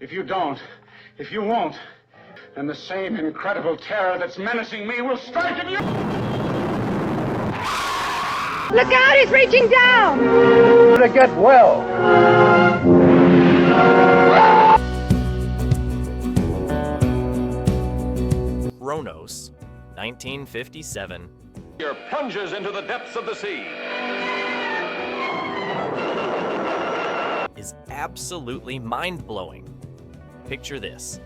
If you don't, if you won't, then the same incredible terror that's menacing me will strike at you! Look out, he's reaching down! To get well. Kronos, 1957. Your plunges into the depths of the sea. Is absolutely mind-blowing. Picture this.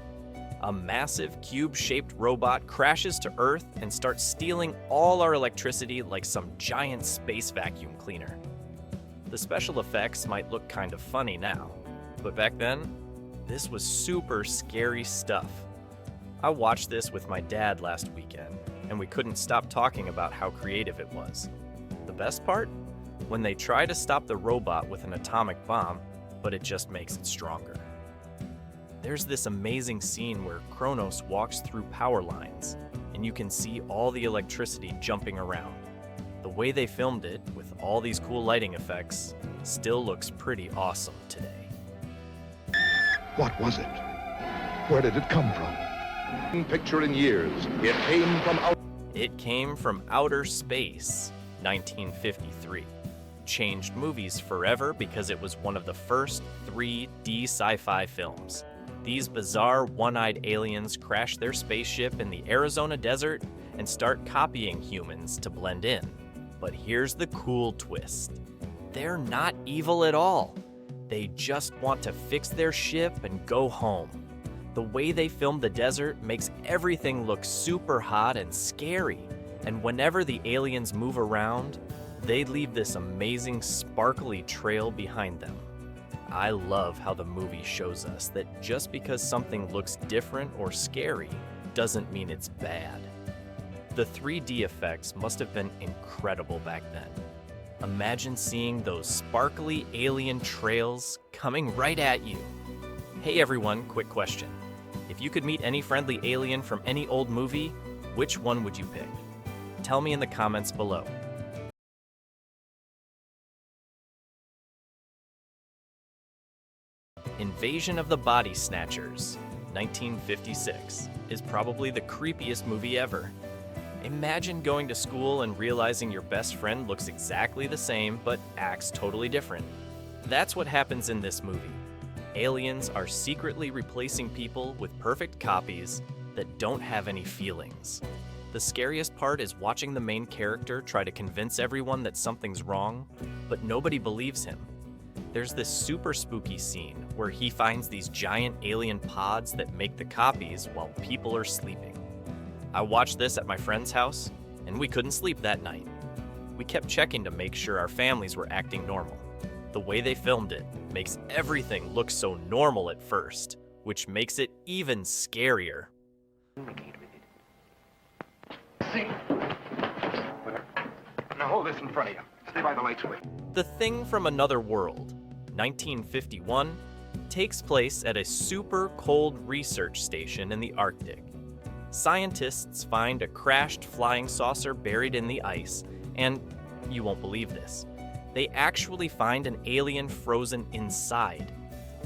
A massive cube-shaped robot crashes to Earth and starts stealing all our electricity like some giant space vacuum cleaner. The special effects might look kind of funny now, but back then, this was super scary stuff. I watched this with my dad last weekend, and we couldn't stop talking about how creative it was. The best part? When they try to stop the robot with an atomic bomb, but it just makes it stronger. There's this amazing scene where Kronos walks through power lines, and you can see all the electricity jumping around. The way they filmed it, with all these cool lighting effects, still looks pretty awesome today. What was it? Where did it come from? Picture in years. It came from out. It came from outer space, 1953. Changed movies forever because it was one of the first 3D sci-fi films. These bizarre one-eyed aliens crash their spaceship in the Arizona desert and start copying humans to blend in. But here's the cool twist. They're not evil at all. They just want to fix their ship and go home. The way they filmed the desert makes everything look super hot and scary. And whenever the aliens move around, they leave this amazing sparkly trail behind them. I love how the movie shows us that just because something looks different or scary doesn't mean it's bad. The 3D effects must have been incredible back then. Imagine seeing those sparkly alien trails coming right at you. Hey everyone, quick question. If you could meet any friendly alien from any old movie, which one would you pick? Tell me in the comments below. Invasion of the Body Snatchers, 1956, is probably the creepiest movie ever. Imagine going to school and realizing your best friend looks exactly the same but acts totally different. That's what happens in this movie. Aliens are secretly replacing people with perfect copies that don't have any feelings. The scariest part is watching the main character try to convince everyone that something's wrong, but nobody believes him. There's this super spooky scene where he finds these giant alien pods that make the copies while people are sleeping. I watched this at my friend's house, and we couldn't sleep that night. We kept checking to make sure our families were acting normal. The way they filmed it makes everything look so normal at first, which makes it even scarier. See? Now hold this in front of you. Stay by the lights, wait. The Thing from Another World, 1951, takes place at a super cold research station in the Arctic. Scientists find a crashed flying saucer buried in the ice, and you won't believe this. They actually find an alien frozen inside.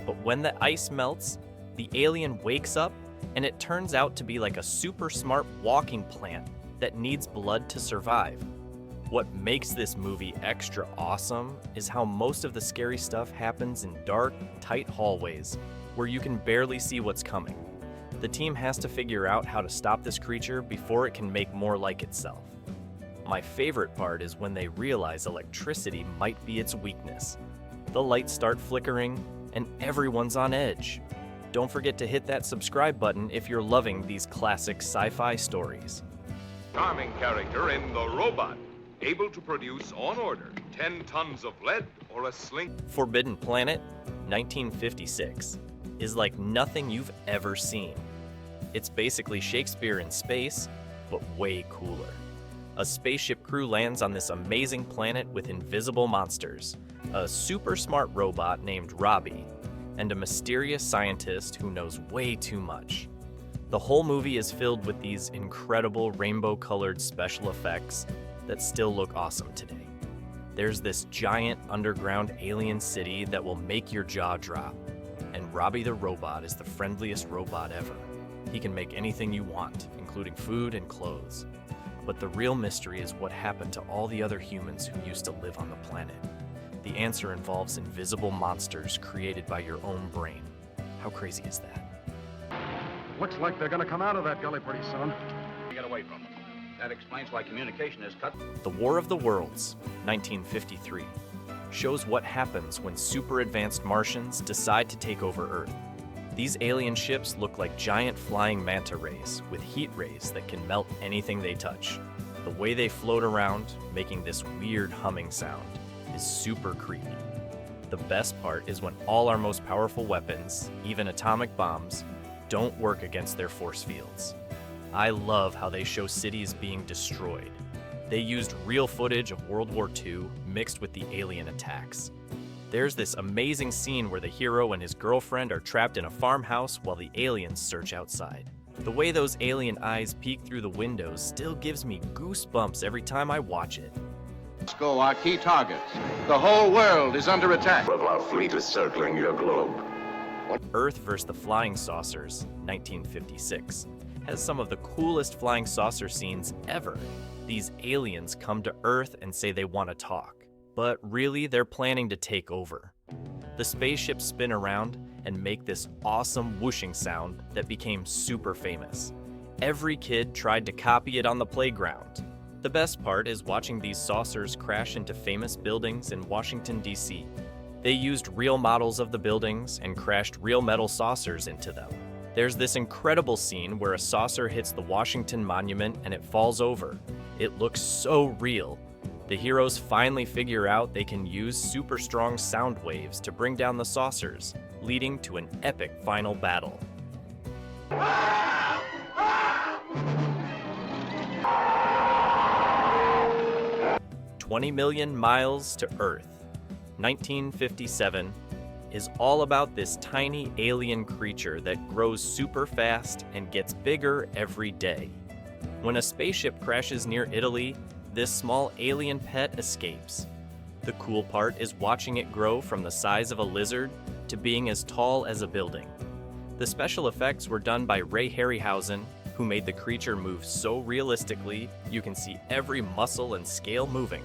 But when the ice melts, the alien wakes up, and it turns out to be like a super smart walking plant that needs blood to survive. What makes this movie extra awesome is how most of the scary stuff happens in dark, tight hallways where you can barely see what's coming. The team has to figure out how to stop this creature before it can make more like itself. My favorite part is when they realize electricity might be its weakness. The lights start flickering and everyone's on edge. Don't forget to hit that subscribe button if you're loving these classic sci-fi stories. Charming character in The Robot, able to produce on order 10 tons of lead or a sling. Forbidden Planet, 1956, is like nothing you've ever seen. It's basically Shakespeare in space, but way cooler. A spaceship crew lands on this amazing planet with invisible monsters, a super smart robot named Robbie, and a mysterious scientist who knows way too much. The whole movie is filled with these incredible rainbow-colored special effects that still look awesome today. There's this giant underground alien city that will make your jaw drop. and Robbie the robot is the friendliest robot ever. He can make anything you want, including food and clothes. But the real mystery is what happened to all the other humans who used to live on the planet. The answer involves invisible monsters created by your own brain. How crazy is that? Looks like they're gonna come out of that gully pretty soon. Get away from them. That explains why communication is cut. The War of the Worlds, 1953, shows what happens when super advanced Martians decide to take over Earth. These alien ships look like giant flying manta rays with heat rays that can melt anything they touch. The way they float around, making this weird humming sound, is super creepy. The best part is when all our most powerful weapons, even atomic bombs, don't work against their force fields. I love how they show cities being destroyed. They used real footage of World War II mixed with the alien attacks. There's this amazing scene where the hero and his girlfriend are trapped in a farmhouse while the aliens search outside. The way those alien eyes peek through the windows still gives me goosebumps every time I watch it. Moscow are key targets. The whole world is under attack. Well, our fleet is circling your globe. Earth vs. the Flying Saucers, 1956, has some of the coolest flying saucer scenes ever. These aliens come to Earth and say they want to talk, but really they're planning to take over. The spaceships spin around and make this awesome whooshing sound that became super famous. Every kid tried to copy it on the playground. The best part is watching these saucers crash into famous buildings in Washington, D.C. They used real models of the buildings and crashed real metal saucers into them. There's this incredible scene where a saucer hits the Washington Monument and it falls over. It looks so real. The heroes finally figure out they can use super strong sound waves to bring down the saucers, leading to an epic final battle. 20 Million Miles to Earth, 1957, is all about this tiny alien creature that grows super fast and gets bigger every day. When a spaceship crashes near Italy, this small alien pet escapes. The cool part is watching it grow from the size of a lizard to being as tall as a building. The special effects were done by Ray Harryhausen, who made the creature move so realistically you can see every muscle and scale moving.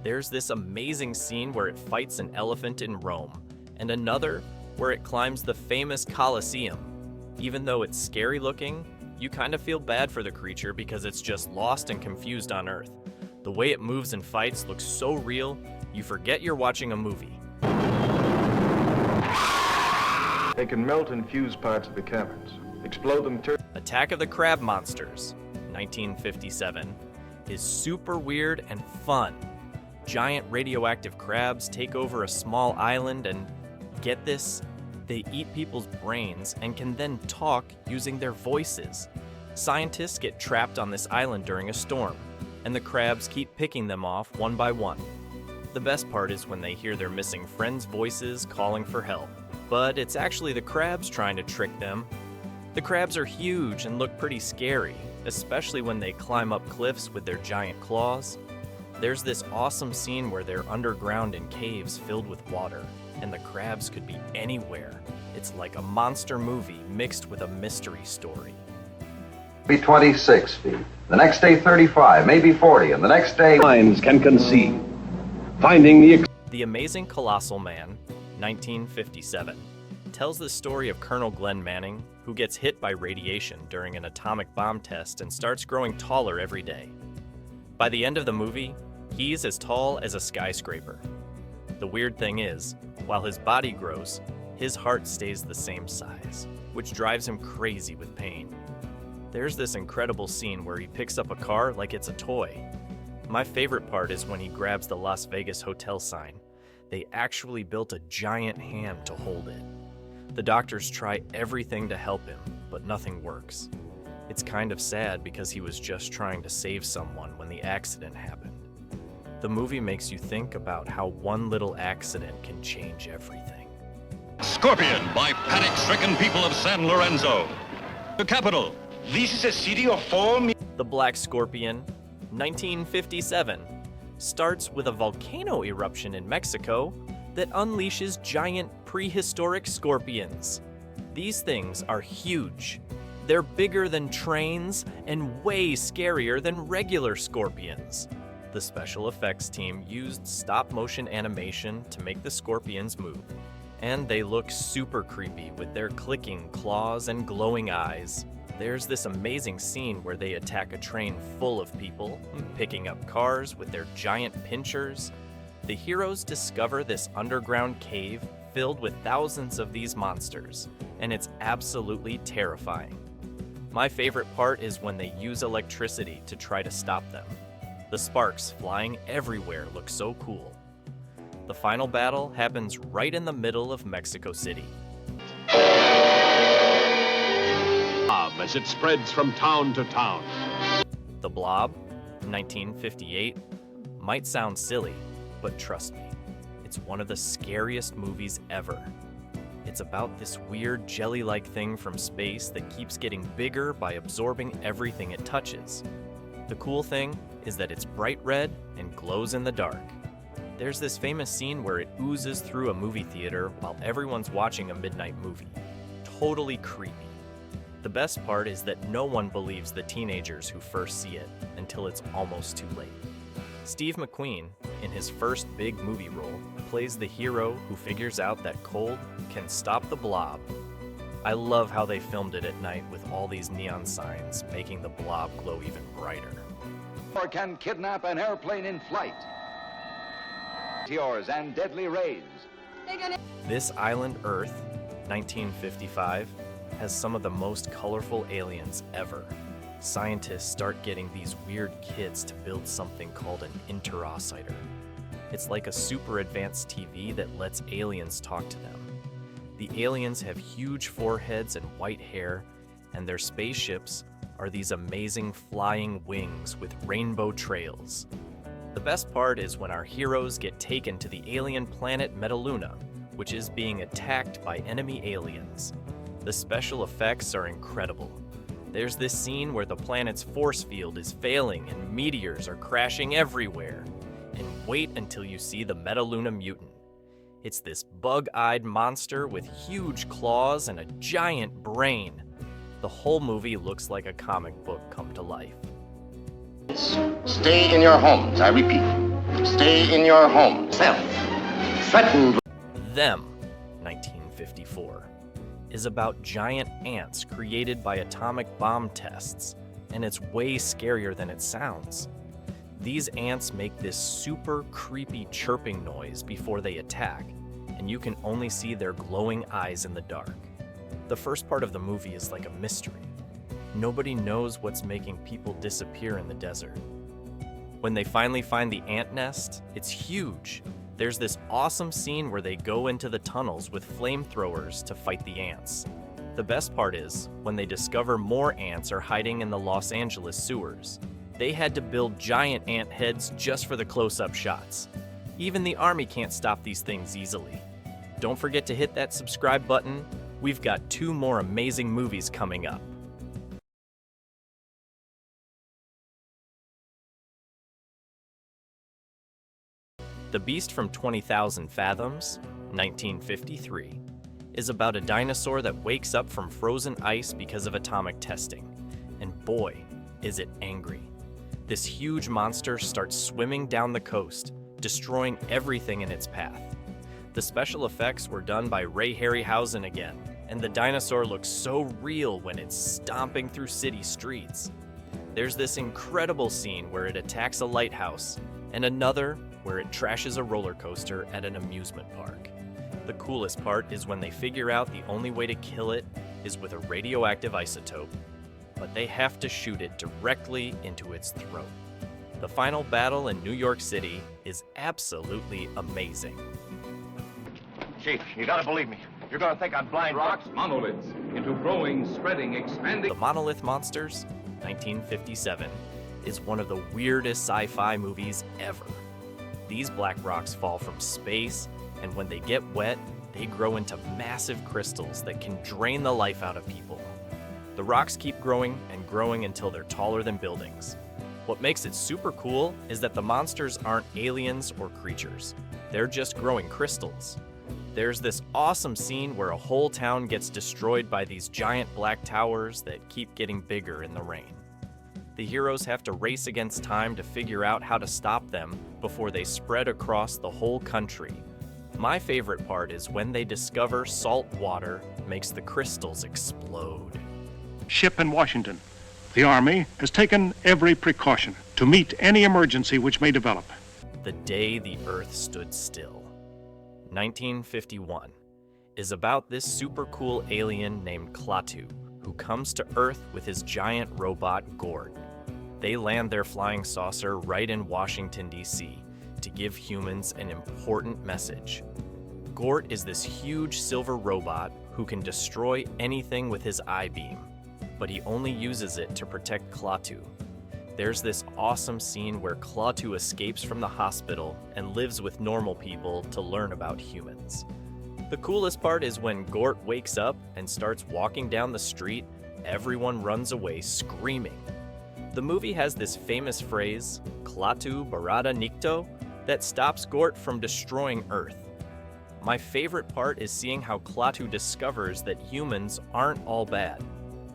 There's this amazing scene where it fights an elephant in Rome, and another where it climbs the famous Colosseum. Even though it's scary looking, you kind of feel bad for the creature because it's just lost and confused on Earth. The way it moves and fights looks so real, you forget you're watching a movie. They can melt and fuse parts of the caverns, explode them. Attack of the Crab Monsters, 1957, is super weird and fun. Giant radioactive crabs take over a small island and, get this, they eat people's brains and can then talk using their voices. Scientists get trapped on this island during a storm, and the crabs keep picking them off one by one. The best part is when they hear their missing friends' voices calling for help, but it's actually the crabs trying to trick them. The crabs are huge and look pretty scary, especially when they climb up cliffs with their giant claws. There's this awesome scene where they're underground in caves filled with water, and the crabs could be anywhere. It's like a monster movie mixed with a mystery story. Be 26 feet, the next day 35, maybe 40, and the next day minds can conceive. Finding The Amazing Colossal Man, 1957, tells the story of Colonel Glenn Manning, who gets hit by radiation during an atomic bomb test and starts growing taller every day. By the end of the movie, he's as tall as a skyscraper. The weird thing is, while his body grows, his heart stays the same size, which drives him crazy with pain. There's this incredible scene where he picks up a car like it's a toy. My favorite part is when he grabs the Las Vegas hotel sign. They actually built a giant hand to hold it. The doctors try everything to help him, but nothing works. It's kind of sad because he was just trying to save someone when the accident happened. The movie makes you think about how one little accident can change everything. Scorpion by panic-stricken people of San Lorenzo. The capital. This is a city of 4 million. The Black Scorpion, 1957, starts with a volcano eruption in Mexico that unleashes giant prehistoric scorpions. These things are huge. They're bigger than trains and way scarier than regular scorpions. The special effects team used stop-motion animation to make the scorpions move, and they look super creepy with their clicking claws and glowing eyes. There's this amazing scene where they attack a train full of people, picking up cars with their giant pinchers. The heroes discover this underground cave filled with thousands of these monsters, and it's absolutely terrifying. My favorite part is when they use electricity to try to stop them. The sparks flying everywhere look so cool. The final battle happens right in the middle of Mexico City. As it spreads from town to town. The Blob, 1958, might sound silly, but trust me, it's one of the scariest movies ever. It's about this weird jelly-like thing from space that keeps getting bigger by absorbing everything it touches. The cool thing is that it's bright red and glows in the dark. There's this famous scene where it oozes through a movie theater while everyone's watching a midnight movie. Totally creepy. The best part is that no one believes the teenagers who first see it until it's almost too late. Steve McQueen, in his first big movie role, plays the hero who figures out that cold can stop the blob. I love how they filmed it at night with all these neon signs, making the blob glow even brighter. Or can kidnap an airplane in flight. Meteors and deadly rays. This island, Earth, 1955, has some of the most colorful aliens ever. Scientists start getting these weird kits to build something called an interocitor. It's like a super advanced TV that lets aliens talk to them. The aliens have huge foreheads and white hair, and their spaceships are these amazing flying wings with rainbow trails. The best part is when our heroes get taken to the alien planet Metaluna, which is being attacked by enemy aliens. The special effects are incredible. There's this scene where the planet's force field is failing and meteors are crashing everywhere. And wait until you see the Metaluna mutant. It's this bug-eyed monster with huge claws and a giant brain. The whole movie looks like a comic book come to life. Stay in your homes, I repeat. Stay in your homes. Threatened. Them, 1954, is about giant ants created by atomic bomb tests, and it's way scarier than it sounds. These ants make this super creepy chirping noise before they attack, and you can only see their glowing eyes in the dark. The first part of the movie is like a mystery. Nobody knows what's making people disappear in the desert. When they finally find the ant nest, it's huge. There's this awesome scene where they go into the tunnels with flamethrowers to fight the ants. The best part is when they discover more ants are hiding in the Los Angeles sewers. They had to build giant ant heads just for the close-up shots. Even the army can't stop these things easily. Don't forget to hit that subscribe button. We've got 2 more amazing movies coming up. The Beast from 20,000 Fathoms, 1953, is about a dinosaur that wakes up from frozen ice because of atomic testing. And boy, is it angry. This huge monster starts swimming down the coast, destroying everything in its path. The special effects were done by Ray Harryhausen again, and the dinosaur looks so real when it's stomping through city streets. There's this incredible scene where it attacks a lighthouse, and another where it trashes a roller coaster at an amusement park. The coolest part is when they figure out the only way to kill it is with a radioactive isotope, but they have to shoot it directly into its throat. The final battle in New York City is absolutely amazing. Chief, you gotta believe me. You're gonna think I'm blind. Rocks, monoliths, into growing, spreading, expanding. The Monolith Monsters, 1957, is one of the weirdest sci-fi movies ever. These black rocks fall from space, and when they get wet, they grow into massive crystals that can drain the life out of people. The rocks keep growing and growing until they're taller than buildings. What makes it super cool is that the monsters aren't aliens or creatures. they're just growing crystals. There's this awesome scene where a whole town gets destroyed by these giant black towers that keep getting bigger in the rain. The heroes have to race against time to figure out how to stop them before they spread across the whole country. My favorite part is when they discover salt water makes the crystals explode. Ship in Washington. The Army has taken every precaution to meet any emergency which may develop. The Day the Earth Stood Still. 1951 is about this super cool alien named Klaatu who comes to Earth with his giant robot Gort. They land their flying saucer right in Washington, D.C. to give humans an important message. Gort is this huge silver robot who can destroy anything with his I-beam, but he only uses it to protect Klaatu. There's this awesome scene where Klaatu escapes from the hospital and lives with normal people to learn about humans. The coolest part is when Gort wakes up and starts walking down the street, everyone runs away screaming. The movie has this famous phrase, Klaatu Barada Nikto, that stops Gort from destroying Earth. My favorite part is seeing how Klaatu discovers that humans aren't all bad,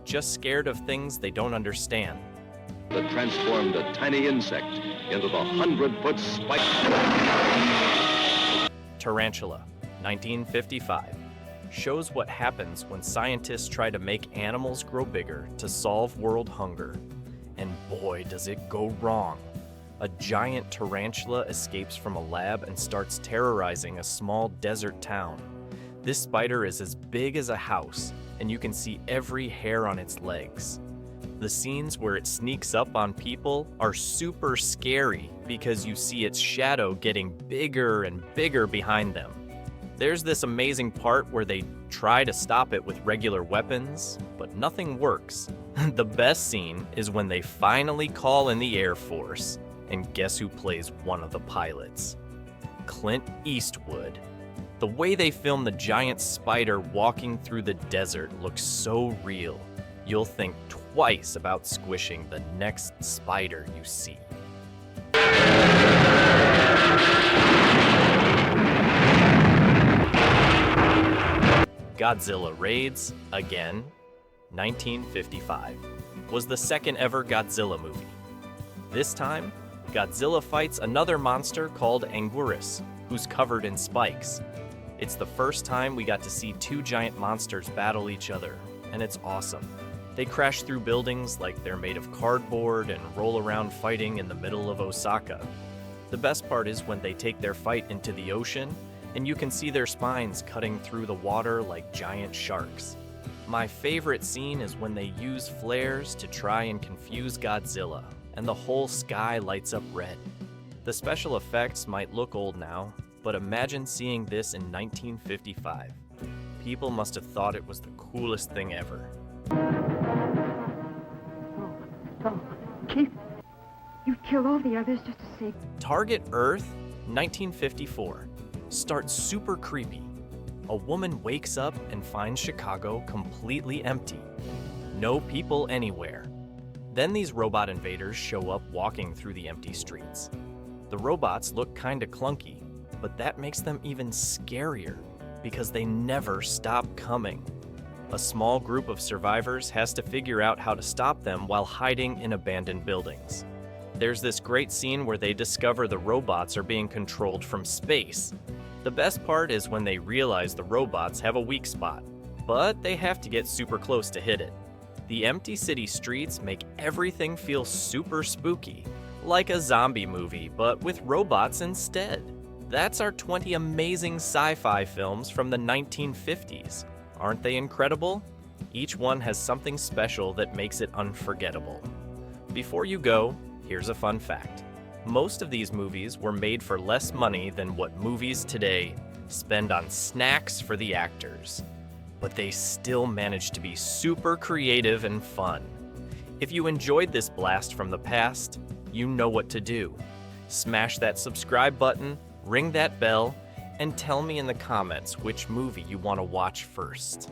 just scared of things they don't understand. That transformed a tiny insect into the 100-foot spike. Tarantula, 1955, shows what happens when scientists try to make animals grow bigger to solve world hunger. And boy, does it go wrong. A giant tarantula escapes from a lab and starts terrorizing a small desert town. This spider is as big as a house, and you can see every hair on its legs. The scenes where it sneaks up on people are super scary because you see its shadow getting bigger and bigger behind them. There's this amazing part where they try to stop it with regular weapons, but nothing works. The best scene is when they finally call in the Air Force, and guess who plays one of the pilots? Clint Eastwood. The way they film the giant spider walking through the desert looks so real. You'll think twice about squishing the next spider you see. Godzilla Raids, again, 1955, was the second ever Godzilla movie. This time, Godzilla fights another monster called Anguirus, who's covered in spikes. It's the first time we got to see two giant monsters battle each other, and it's awesome. They crash through buildings like they're made of cardboard and roll around fighting in the middle of Osaka. The best part is when they take their fight into the ocean, and you can see their spines cutting through the water like giant sharks. My favorite scene is when they use flares to try and confuse Godzilla, and the whole sky lights up red. The special effects might look old now, but imagine seeing this in 1955. People must have thought it was the coolest thing ever. Oh, Keith, you've killed all the others just to save. Target Earth, 1954, starts super creepy. A woman wakes up and finds Chicago completely empty. No people anywhere. Then these robot invaders show up walking through the empty streets. The robots look kinda clunky, but that makes them even scarier because they never stop coming. A small group of survivors has to figure out how to stop them while hiding in abandoned buildings. There's this great scene where they discover the robots are being controlled from space. The best part is when they realize the robots have a weak spot, but they have to get super close to hit it. The empty city streets make everything feel super spooky, like a zombie movie, but with robots instead. That's our 20 amazing sci-fi films from the 1950s. Aren't they incredible? Each one has something special that makes it unforgettable. Before you go, here's a fun fact. Most of these movies were made for less money than what movies today spend on snacks for the actors. But they still managed to be super creative and fun. If you enjoyed this blast from the past, you know what to do. Smash that subscribe button, ring that bell, and tell me in the comments which movie you want to watch first.